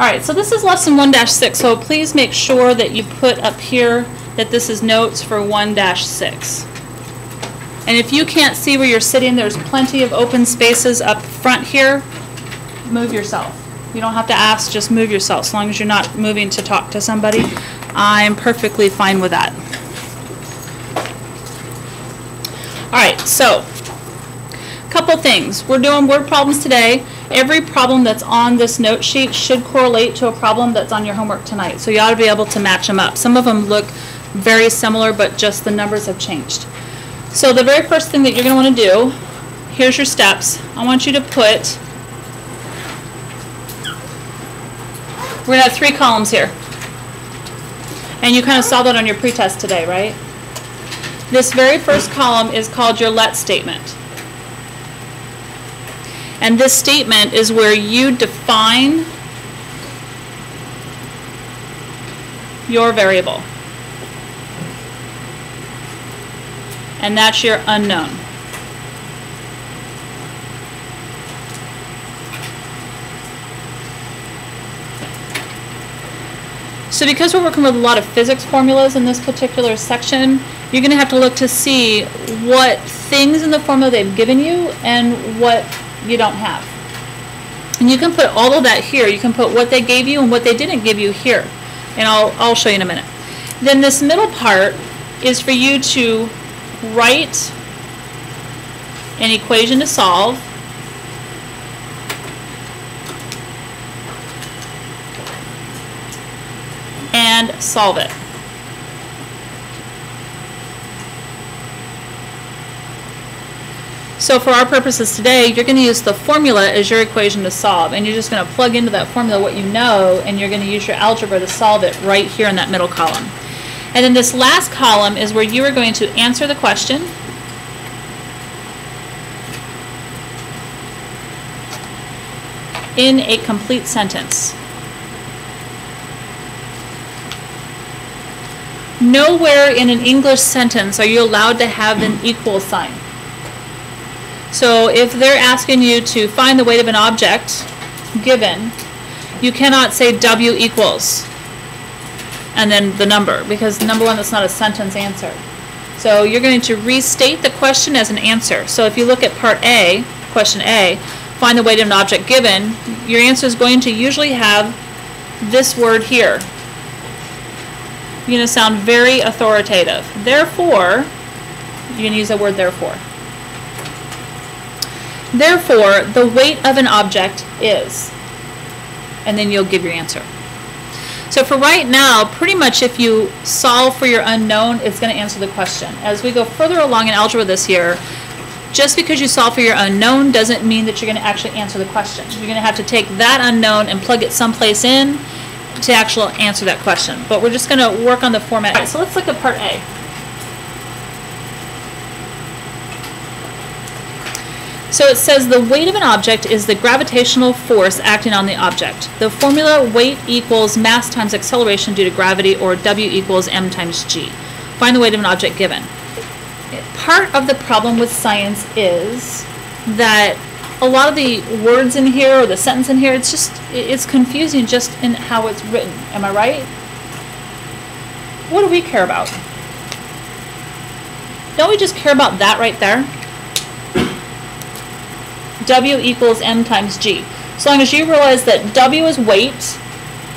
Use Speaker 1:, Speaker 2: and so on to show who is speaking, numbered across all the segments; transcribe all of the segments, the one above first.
Speaker 1: right, so this is lesson 1-6, so please make sure that you put up here that this is notes for 1-6. And if you can't see where you're sitting, there's plenty of open spaces up front here. Move yourself. You don't have to ask, just move yourself. As long as you're not moving to talk to somebody, I'm perfectly fine with that. All right, so a couple things. We're doing word problems today. Every problem that's on this note sheet should correlate to a problem that's on your homework tonight. So you ought to be able to match them up. Some of them look very similar, but just the numbers have changed. So the very first thing that you're going to want to do, here's your steps. I want you to put, we're going to have 3 columns here. And you kind of saw that on your pretest today, right? This very first column is called your let statement. And this statement is where you define your variable. And that's your unknown. So because we're working with a lot of physics formulas in this particular section, you're going to have to look to see what things in the formula they've given you and what you don't have. And you can put all of that here. You can put what they gave you and what they didn't give you here. And I'll show you in a minute. Then this middle part is for you to write an equation to solve, and solve it. So for our purposes today, you're going to use the formula as your equation to solve, and you're just going to plug into that formula what you know, and you're going to use your algebra to solve it right here in that middle column. And then this last column is where you are going to answer the question, in a complete sentence. Nowhere in an English sentence are you allowed to have an equal sign. So if they're asking you to find the weight of an object given, you cannot say W equals and then the number, because number one, that's not a sentence answer. So you're going to restate the question as an answer. So if you look at part A, question A, find the weight of an object given, your answer is going to usually have this word here. You're going to sound very authoritative. Therefore, you're going to use the word therefore. Therefore, the weight of an object is, and then you'll give your answer. So for right now, pretty much if you solve for your unknown, it's going to answer the question. As we go further along in algebra this year, just because you solve for your unknown doesn't mean that you're going to actually answer the question. You're going to have to take that unknown and plug it someplace in to actually answer that question. But we're just going to work on the format. All right, so let's look at part A. So it says the weight of an object is the gravitational force acting on the object. The formula weight equals mass times acceleration due to gravity, or W equals m times g. Find the weight of an object given. Part of the problem with science is that a lot of the words in here or the sentence in here, it's confusing just in how it's written. Am I right? What do we care about? Don't we just care about that right there? W equals m times g. So long as you realize that W is weight,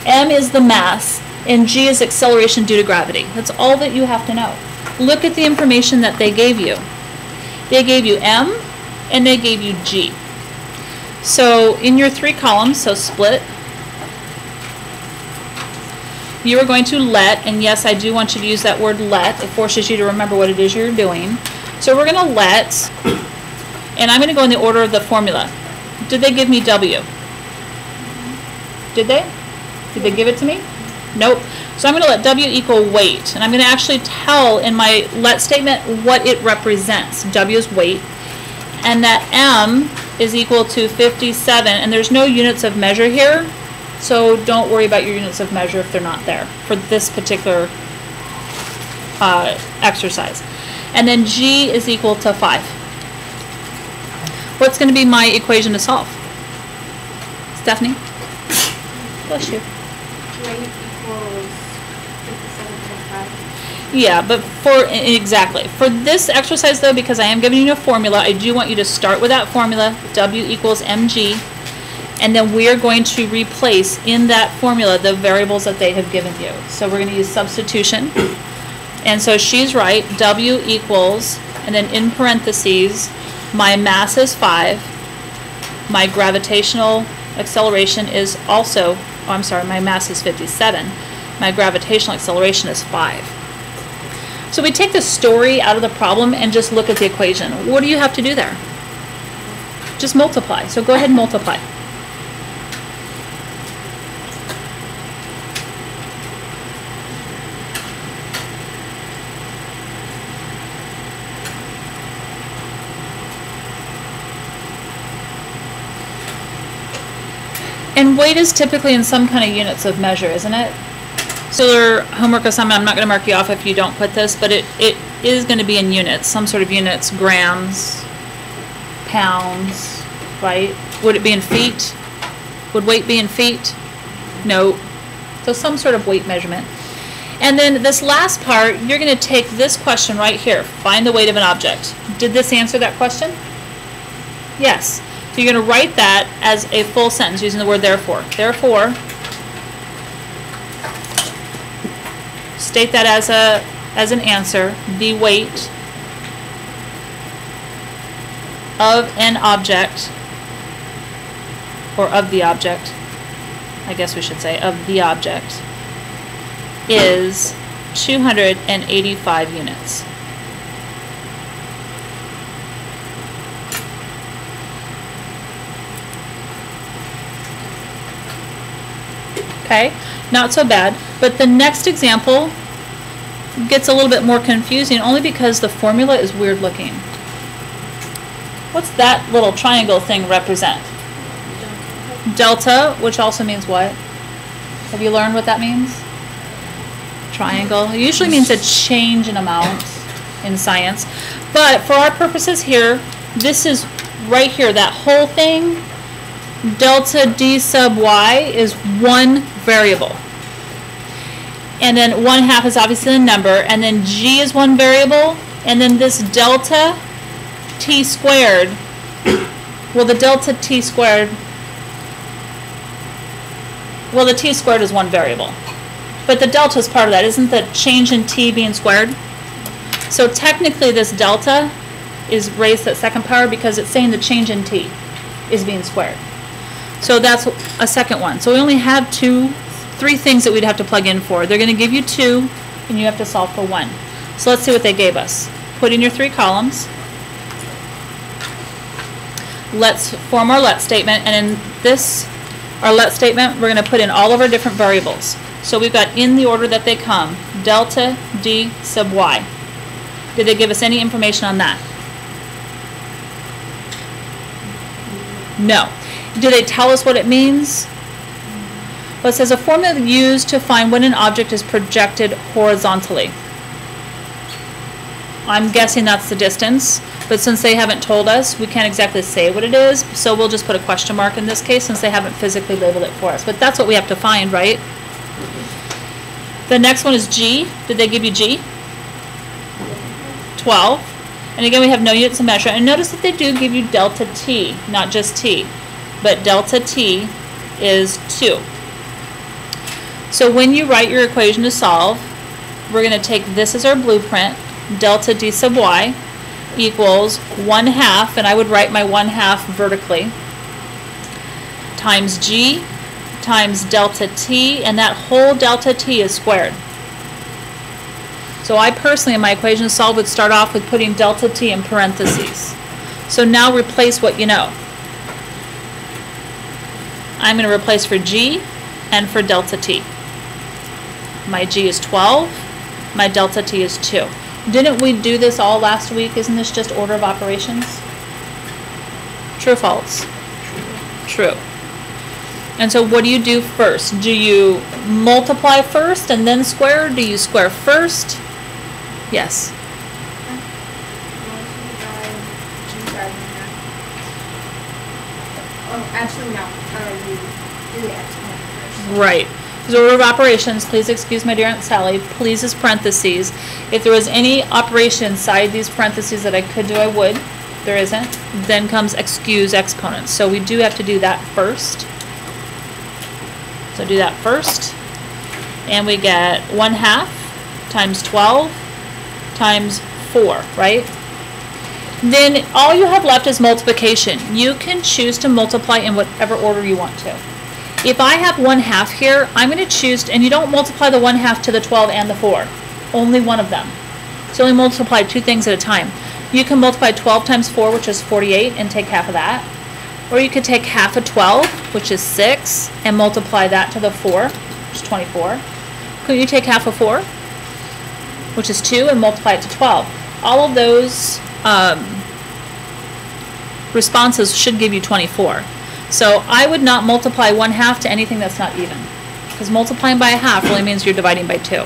Speaker 1: m is the mass, and g is acceleration due to gravity. That's all that you have to know. Look at the information that they gave you. They gave you m, and they gave you g. So in your 3 columns, so split, you are going to let, and yes, I do want you to use that word let. It forces you to remember what it is you're doing. So we're going to let, and I'm going to go in the order of the formula. Did they give me W? Did they? Did they give it to me? Nope. So I'm going to let W equal weight, and I'm going to actually tell in my let statement what it represents. W is weight, and that M is equal to 57, and there's no units of measure here, so don't worry about your units of measure if they're not there for this particular exercise. And then G is equal to 5. What's going to be my equation to solve? Stephanie? Bless you.
Speaker 2: Weight equals 57.5.
Speaker 1: Yeah, but exactly. For this exercise though, because I am giving you a formula, I do want you to start with that formula, W equals mg, and then we are going to replace in that formula the variables that they have given you. So we're going to use substitution. And so she's right, W equals, and then in parentheses, my mass is 5, my gravitational acceleration is also, my mass is 57, my gravitational acceleration is 5. So we take the story out of the problem and just look at the equation. What do you have to do there? Just multiply. So go ahead and multiply. And weight is typically in some kind of units of measure, isn't it? So their homework assignment, I'm not going to mark you off if you don't put this, but it is going to be in units, some sort of units, grams, pounds, right? Would it be in feet? Would weight be in feet? No. So some sort of weight measurement. And then this last part, you're going to take this question right here, find the weight of an object. Did this answer that question? Yes. So you're going to write that as a full sentence using the word therefore. Therefore, state that as an answer, the weight of an object, or of the object, I guess we should say, of the object, is 285 units. Okay, not so bad. But the next example gets a little bit more confusing only because the formula is weird looking. What's that little triangle thing represent? Delta, which also means what? Have you learned what that means? Triangle. It usually means a change in amount in science. But for our purposes here, this is right here, that whole thing, delta d sub y is one variable. And then 1/2 is obviously the number, and then g is one variable, and then this delta t squared, well the delta t squared, well the t squared is one variable. But the delta is part of that. Isn't the change in t being squared? So technically this delta is raised to the second power because it's saying the change in t is being squared. So that's a second one. So we only have three things that we'd have to plug in for. They're going to give you 2, and you have to solve for 1. So let's see what they gave us. Put in your 3 columns. Let's form our let statement, and in this, our let statement, we're going to put in all of our different variables. So we've got in the order that they come, delta d sub y. Did they give us any information on that? No. Do they tell us what it means? Well, it says a formula used to find when an object is projected horizontally. I'm guessing that's the distance, but since they haven't told us, we can't exactly say what it is, so we'll just put a question mark in this case since they haven't physically labeled it for us. But that's what we have to find, right? The next one is G. Did they give you G? 12. And again, we have no units of measure. And notice that they do give you delta T, not just T. But delta T is 2. So when you write your equation to solve, we're going to take this as our blueprint, delta d sub y equals 1/2, and I would write my 1/2 vertically, times g times delta t, and that whole delta t is squared. So I personally, in my equation to solve, would start off with putting delta t in parentheses. So now replace what you know. I'm going to replace for g and for delta t. My g is 12, my delta t is 2. Didn't we do this all last week? Isn't this just order of operations? True or false? True. And so what do you do first? Do you multiply first and then square? Do you square first? Yes.
Speaker 2: Oh, actually no. You do the exponent first.
Speaker 1: Right. So order of operations, please excuse my dear Aunt Sally, please is parentheses. If there was any operation inside these parentheses that I could do, I would. There isn't. Then comes excuse exponents. So we do have to do that first. So do that first. And we get 1/2 times 12 times 4, right? Then all you have left is multiplication. You can choose to multiply in whatever order you want to. If I have 1/2 here, I'm going to choose, and you don't multiply the 1/2 to the 12 and the 4. Only one of them. So only multiply two things at a time. You can multiply 12 times 4, which is 48, and take half of that. Or you could take half of 12, which is 6, and multiply that to the 4, which is 24. Could you take half of 4, which is 2, and multiply it to 12? All of those responses should give you 24. So I would not multiply 1/2 to anything that's not even, because multiplying by a half really means you're dividing by 2.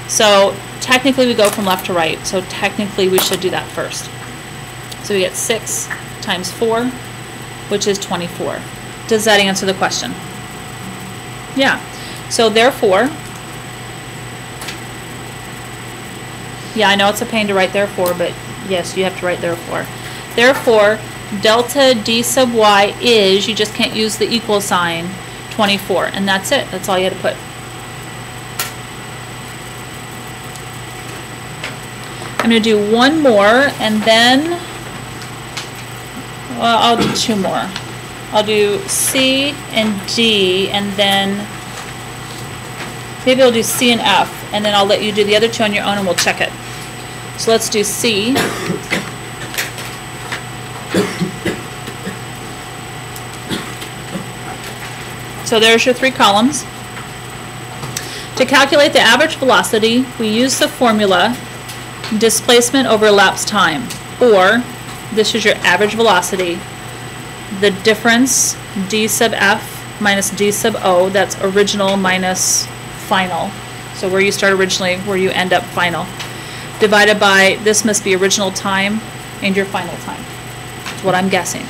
Speaker 1: So technically we go from left to right, so technically we should do that first. So we get 6 times 4, which is 24. Does that answer the question? Yeah. So therefore, yeah, I know it's a pain to write therefore, but yes, you have to write therefore. Therefore, delta d sub y is, you just can't use the equal sign, 24. And that's it. That's all you had to put. I'm going to do one more, and then, well, I'll do two more. I'll do C and D, and then maybe I'll do C and F, and then I'll let you do the other two on your own, and we'll check it. So let's do C. So there's your three columns. To calculate the average velocity, we use the formula displacement over elapsed time, or this is your average velocity, the difference d sub f minus d sub o, that's original minus final, so where you start originally, where you end up final, divided by, this must be original time and your final time. That's what I'm guessing.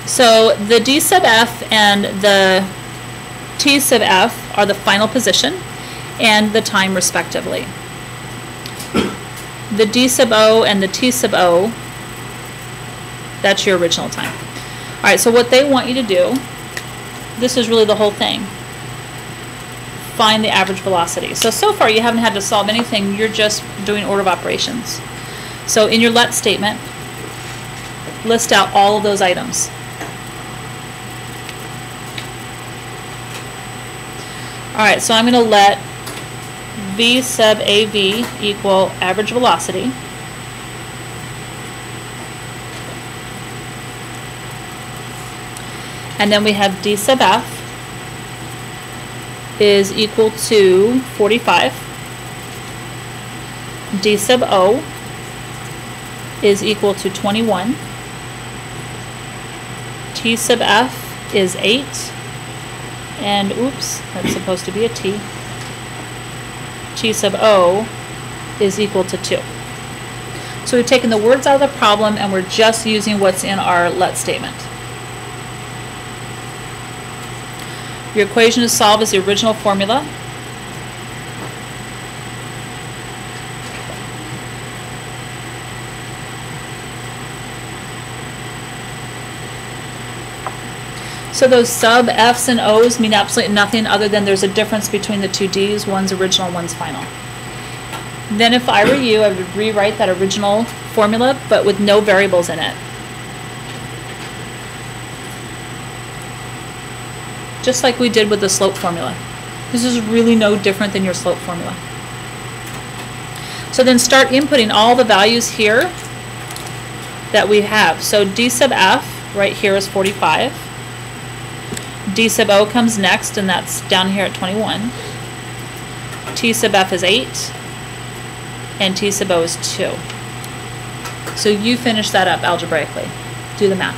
Speaker 1: So the d sub f and the t sub f are the final position and the time respectively. The d sub o and the t sub o, that's your original time. All right, so what they want you to do, this is really the whole thing. Find the average velocity. So far you haven't had to solve anything, you're just doing order of operations. So in your let statement, list out all of those items. All right, so I'm going to let V sub AV equal average velocity. And then we have D sub F is equal to 45. D sub O is equal to 21. T sub F is 8. And oops, that's supposed to be a T. T sub O is equal to 2. So we've taken the words out of the problem and we're just using what's in our let statement. Your equation to solve is the original formula. So those sub F's and O's mean absolutely nothing other than there's a difference between the two D's. One's original, one's final. Then if I were you, I would rewrite that original formula, but with no variables in it. Just like we did with the slope formula. This is really no different than your slope formula. So then start inputting all the values here that we have. So D sub F right here is 45. D sub O comes next, and that's down here at 21. T sub F is 8. And T sub O is 2. So you finish that up algebraically. Do the math.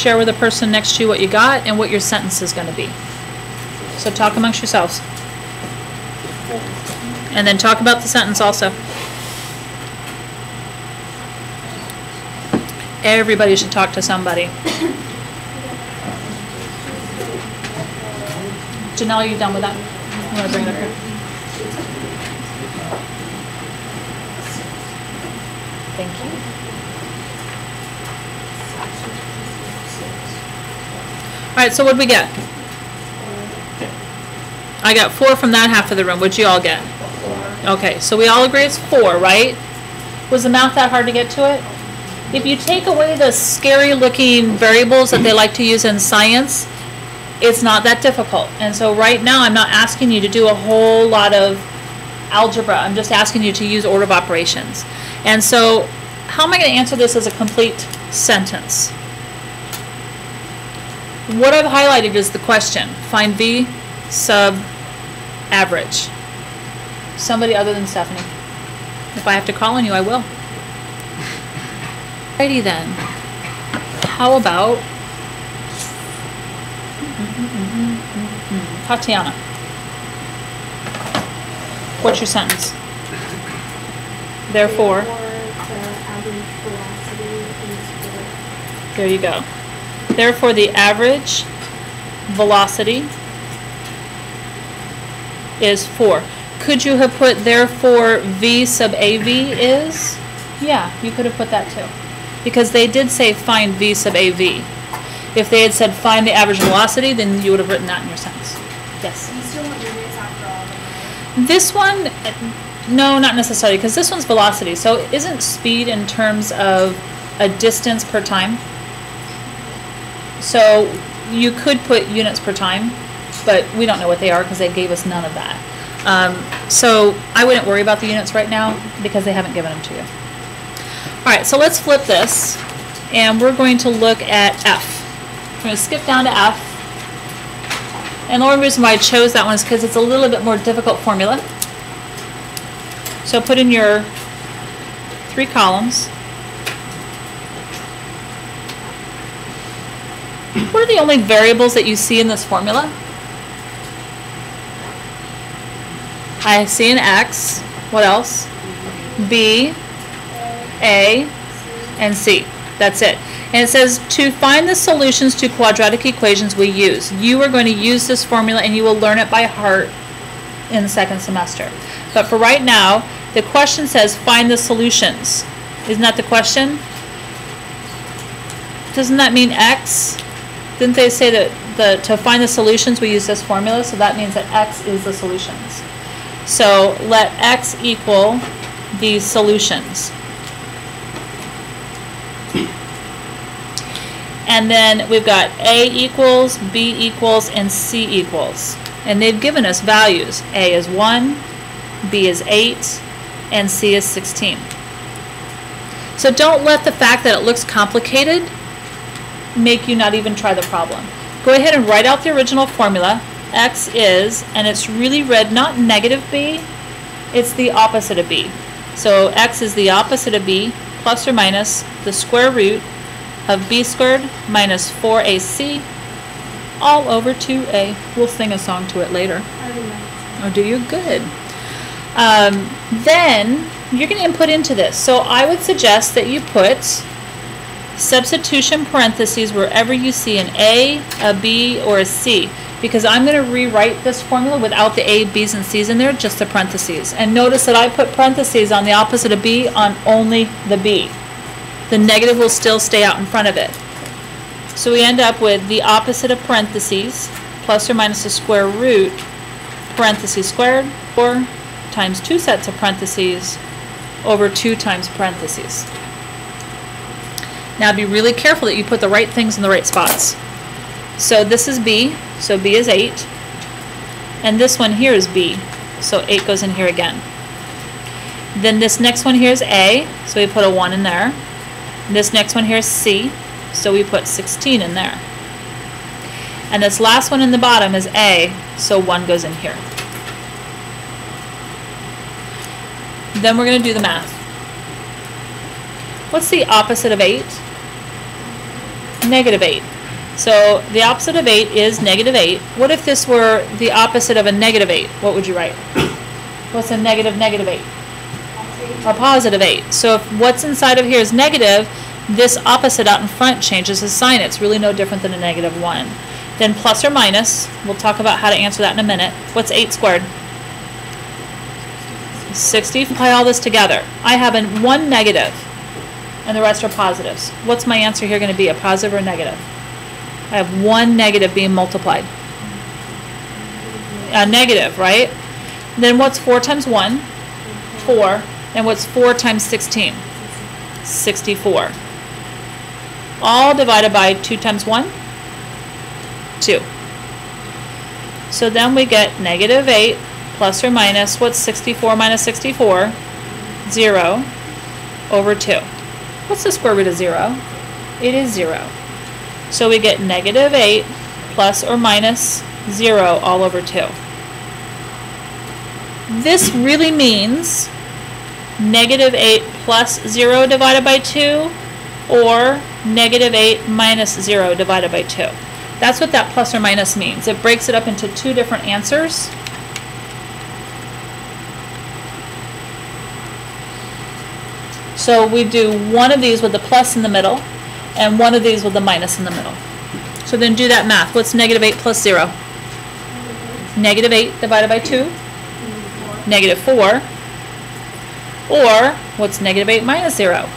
Speaker 1: share with the person next to you what you got and what your sentence is going to be. So talk amongst yourselves. And then talk about the sentence also. Everybody should talk to somebody. Janelle, are you done with that? I'm going to bring it up here. Thank you. All right, so what did we get? I got 4 from that half of the room. What'd you all get? 4. Okay, so we all agree it's 4, right? Was the math that hard to get to it? If you take away the scary looking variables that they like to use in science, it's not that difficult. And so right now I'm not asking you to do a whole lot of algebra. I'm just asking you to use order of operations. And so how am I going to answer this as a complete sentence? What I've highlighted is the question. Find V sub average. Somebody other than Stephanie. If I have to call on you, I will. Alrighty then. How about Tatiana? What's your sentence? Therefore,
Speaker 2: the average velocity is 4.
Speaker 1: There you go. Therefore, the average velocity is 4. Could you have put therefore V sub AV is? Yeah, you could have put that too. Because they did say find V sub AV. If they had said find the average velocity, then you would have written that in your sentence. Yes?
Speaker 2: You still want units after all of them, right?
Speaker 1: This one, no, not necessarily, because this one's velocity. So isn't speed in terms of a distance per time? So you could put units per time, but we don't know what they are because they gave us none of that. So I wouldn't worry about the units right now because they haven't given them to you. All right, so let's flip this, and we're going to look at F. We're going to skip down to F. And the only reason why I chose that one is because it's a little bit more difficult formula. So put in your 3 columns. What are the only variables that you see in this formula? I see an X. What else? B, A, and C. That's it. And it says to find the solutions to quadratic equations we use. You are going to use this formula and you will learn it by heart in the second semester. But for right now, the question says find the solutions. Isn't that the question? Doesn't that mean X? Didn't they say that to find the solutions we use this formula? So that means that X is the solutions. So let X equal the solutions. And then we've got A equals, B equals, and C equals. And they've given us values. A is 1, B is 8, and C is 16. So don't let the fact that it looks complicated make you not even try the problem. Go ahead and write out the original formula. X is, and it's really read not negative B, it's the opposite of B. So X is the opposite of B, plus or minus the square root of B squared minus 4AC all over 2A. We'll sing a song to it later. Oh, do you? Good. Then you're going to input into this. So I would suggest that you put substitution parentheses wherever you see an A, a B, or a C, because I'm going to rewrite this formula without the A, B's, and C's in there, just the parentheses. And notice that I put parentheses on the opposite of B on only the B. The negative will still stay out in front of it. So we end up with the opposite of parentheses, plus or minus the square root, parentheses squared, or times 2 sets of parentheses over 2 times parentheses. Now be really careful that you put the right things in the right spots. So this is B, so B is 8. And this one here is B, so 8 goes in here again. Then this next one here is A, so we put a 1 in there. This next one here is C, so we put 16 in there. And this last one in the bottom is A, so 1 goes in here. Then we're going to do the math. What's the opposite of 8? Negative 8. So the opposite of 8 is negative 8. What if this were the opposite of a negative 8? What would you write? What's a negative negative 8? A positive 8. So if what's inside of here is negative, this opposite out in front changes the sign. It's really no different than a negative 1. Then plus or minus, we'll talk about how to answer that in a minute. What's 8 squared? 60. Apply all this together. I have one negative, and the rest are positives. What's my answer here going to be, a positive or a negative? I have one negative being multiplied. A negative, right? Then what's 4 times 1? 4. And what's 4 times 16? 64. All divided by 2 times 1? 2. So then we get negative 8 plus or minus, what's 64 minus 64? 0 over 2. What's the square root of 0? It is 0. So we get negative 8 plus or minus 0 all over 2. This really means negative 8 plus 0 divided by 2 or negative 8 minus 0 divided by 2. That's what that plus or minus means. It breaks it up into two different answers. So we do one of these with the plus in the middle and one of these with the minus in the middle. So then do that math. What's negative 8 plus 0? Negative 8 divided by 2? Negative 4. Or what's negative 8 minus 0?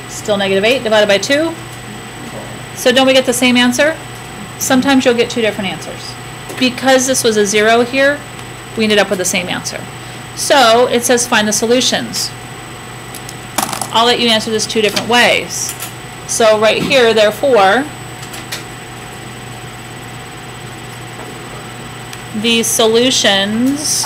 Speaker 1: Still negative 8 divided by 2. So don't we get the same answer? Sometimes you'll get two different answers. Because this was a 0 here, we ended up with the same answer. So it says find the solutions. I'll let you answer this two different ways. So right here, therefore, the solutions,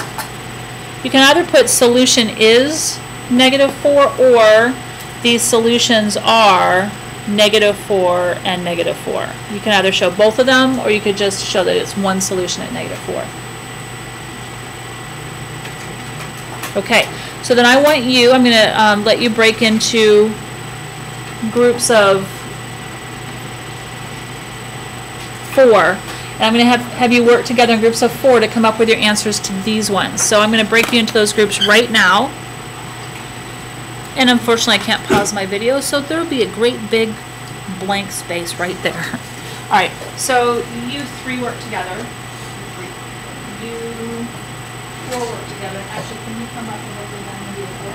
Speaker 1: you can either put solution is negative 4 or these solutions are negative 4 and negative 4. You can either show both of them or you could just show that it's one solution at negative 4. Okay, so then I want you, I'm going to let you break into groups of 4. And I'm going to have you work together in groups of 4 to come up with your answers to these ones. So I'm going to break you into those groups right now. And unfortunately I can't pause my video, so there will be a great big blank space right there. Alright, so you 3 work together. You 4 work together. Actually, can you come up and work with them and do 4?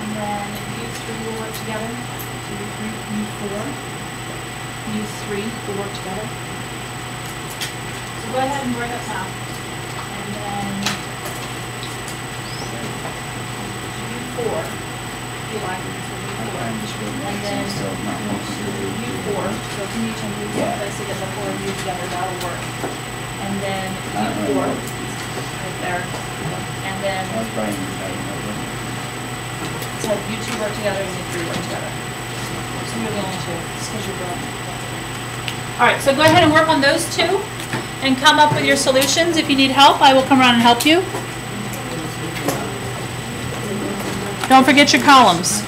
Speaker 1: And then you 3 will work together. You 3, you 4. You 3 will work together. So go ahead and work up now. And then you 4. You like it, so you 4. And then you 4. So can you change these one place to get the 4 of you together? That'll work. And then you 4. Right there. And then so you 2 work together and you 3 work together. So you're the only 2. It's because you're brilliant. Alright, so go ahead and work on those 2 and come up with your solutions. If you need help, I will come around and help you. Don't forget your columns.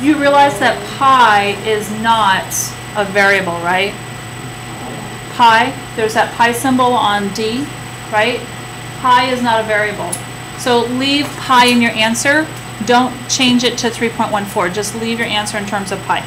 Speaker 1: You realize that pi is not a variable, right? Pi, there's that pi symbol on D, right? Pi is not a variable. So leave pi in your answer. Don't change it to 3.14. Just leave your answer in terms of pi.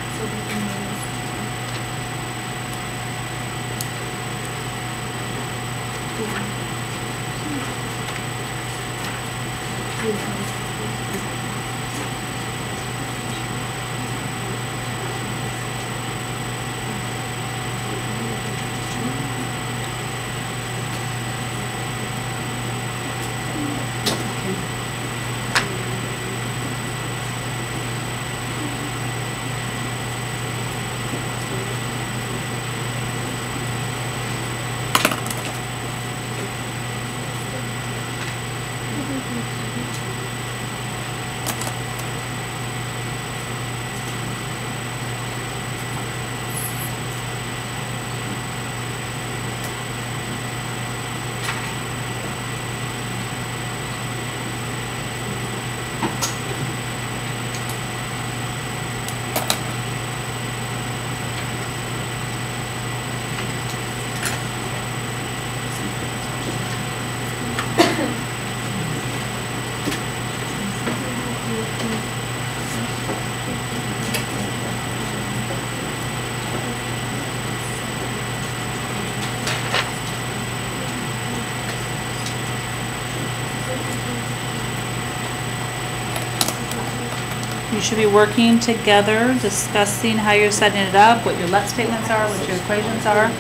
Speaker 1: You should be working together, discussing how you're setting it up, what your let statements are, what your equations are.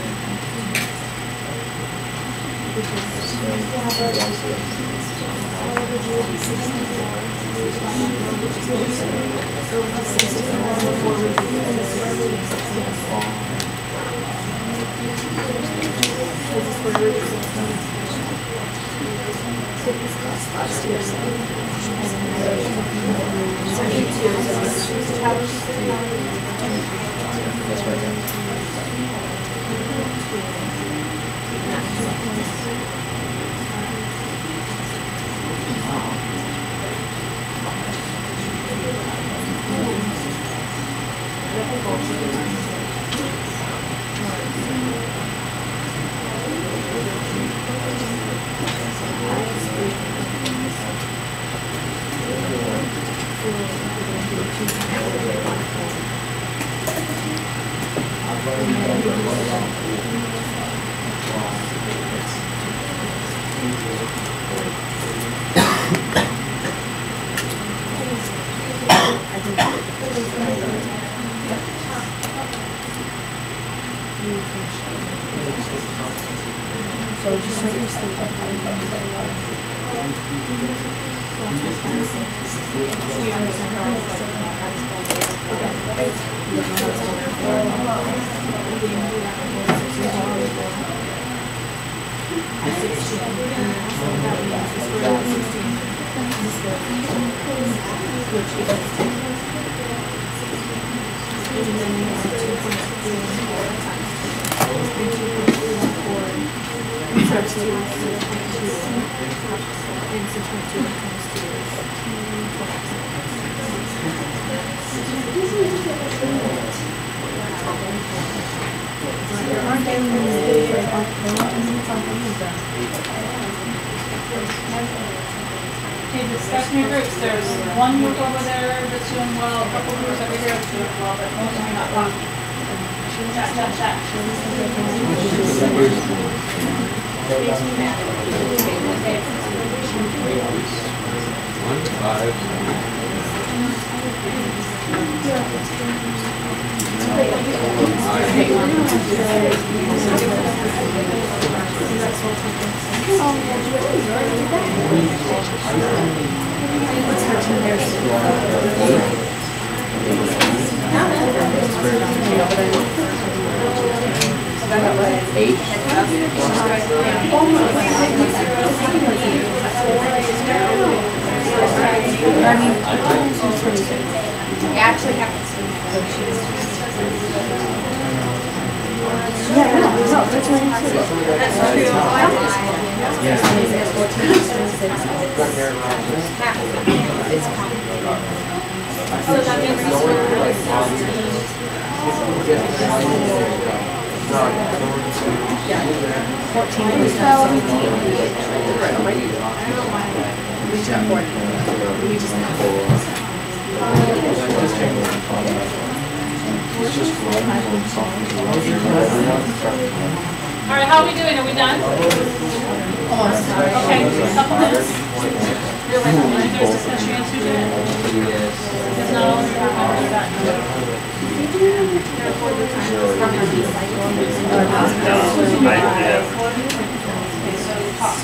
Speaker 1: Okay, discussion your groups. There's one group over there that's doing well, a couple groups over here that's doing well, but most of them are not talking. Chat, chat, chat.
Speaker 2: Actually happens.
Speaker 1: All right, how are we doing? Are we done? Almost. Okay, a couple minutes. There's discussion answers yet? There's no, we're done. Okay, so talk.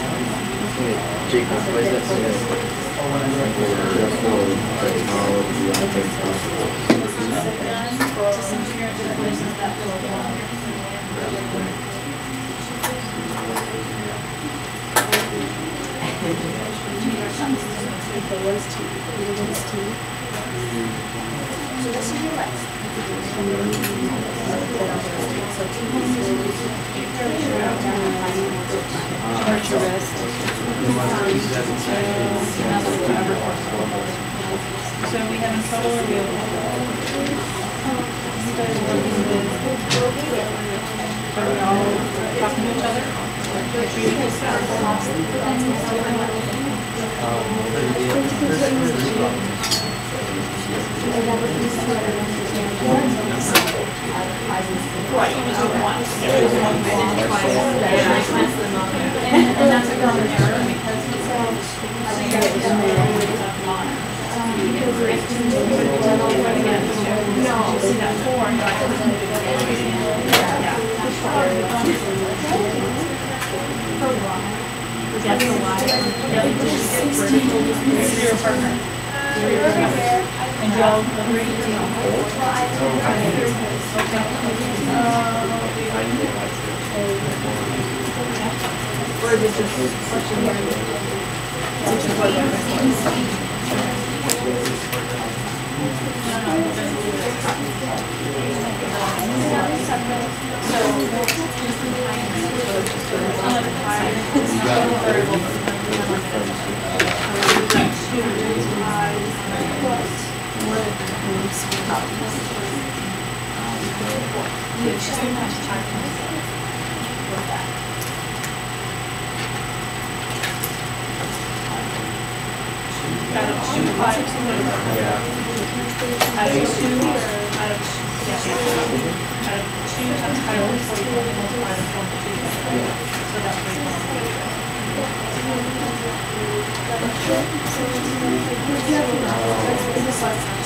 Speaker 1: So this is your list. So are we having trouble or are we okay? Are we all talking to each other? Right, you just do it once. And that's a common error because it's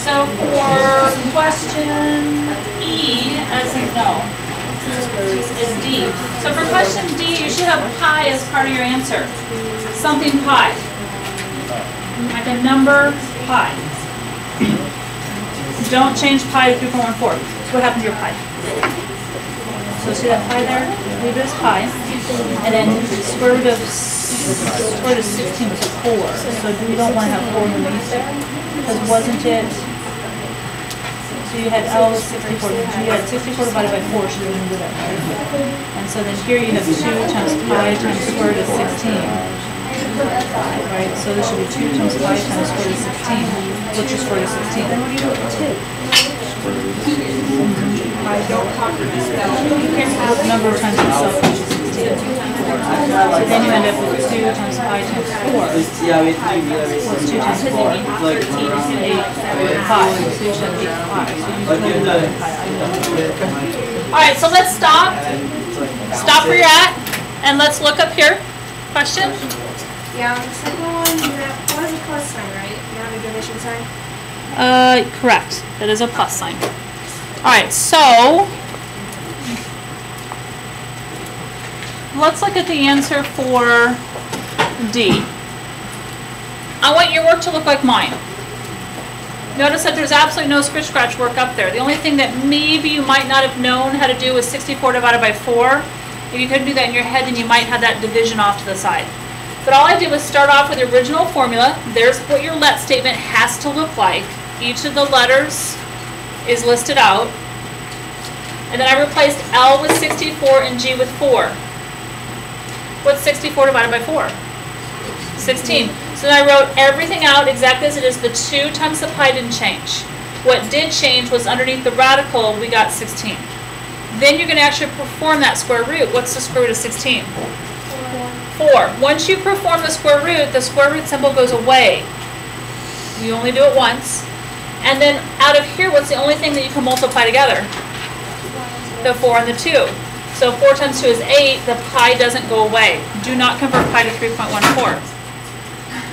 Speaker 1: So for question E, as in no, is D. So for question D, you should have pi as part of your answer. Something pi. Like a number pi. Don't change pi to 3.14. So what happened to your pi? So see that pi there? Leave it as pi. And then square root of 16 was 4. So we don't want to have 4 underneath there. Because wasn't it, so you had L is 64. You had 64 divided by 4, so you're going to do that, right? And so then here you have 2 times pi times square root of 16. Right, so this should be 2 times pi times square root of 16, which is square root of 16. Then what do you do with 2? Number of times itself, which is 16. So then you end up with 2 times pi times 4. What's 2 times 4? 8 pi. So you should have 8 pi. So you should have 8 pi. Alright, so let's stop. Stop where you're at. And let's look up here. Question?
Speaker 2: Yeah, on the second one, you have, what is a plus sign, right? You have a division sign?
Speaker 1: Correct. That is a plus sign. Alright, so let's look at the answer for D. I want your work to look like mine. Notice that there's absolutely no scratch work up there. The only thing that maybe you might not have known how to do is 64 divided by 4. If you couldn't do that in your head, then you might have that division off to the side. But all I did was start off with the original formula. There's what your let statement has to look like. Each of the letters is listed out. And then I replaced L with 64 and G with 4. What's 64 divided by 4? 16. So then I wrote everything out exactly as it is. The 2 times the pi didn't change. What did change was underneath the radical, we got 16. Then you're going to actually perform that square root. What's the square root of 16? 4. Once you perform the square root symbol goes away. You only do it once. And then out of here, what's the only thing that you can multiply together? The 4 and the 2. So 4 times 2 is 8. The pi doesn't go away. Do not convert pi to 3.14.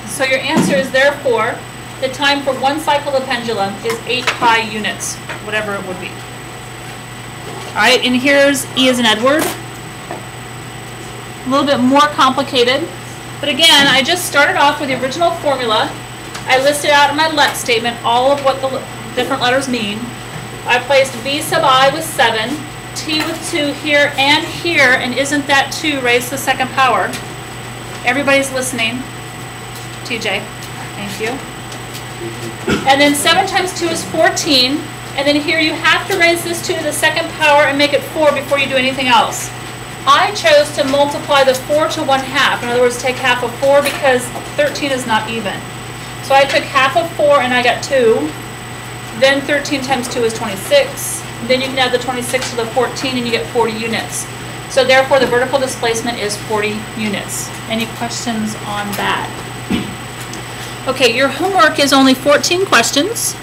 Speaker 1: So your answer is therefore, the time for one cycle of the pendulum is 8 pi units, whatever it would be. Alright, and here's E as in Edward. A little bit more complicated. But again, I just started off with the original formula. I listed out in my let statement all of what the different letters mean. I placed V sub I with 7, T with 2 here, and isn't that 2 raised to the second power? Everybody's listening. TJ, thank you. And then 7 times 2 is 14. And then here you have to raise this 2 to the second power and make it 4 before you do anything else. I chose to multiply the 4 to 1/2. In other words, take half of 4 because 13 is not even. So I took half of 4 and I got 2. Then 13 times 2 is 26. Then you can add the 26 to the 14 and you get 40 units. So therefore the vertical displacement is 40 units. Any questions on that? Okay, your homework is only 14 questions.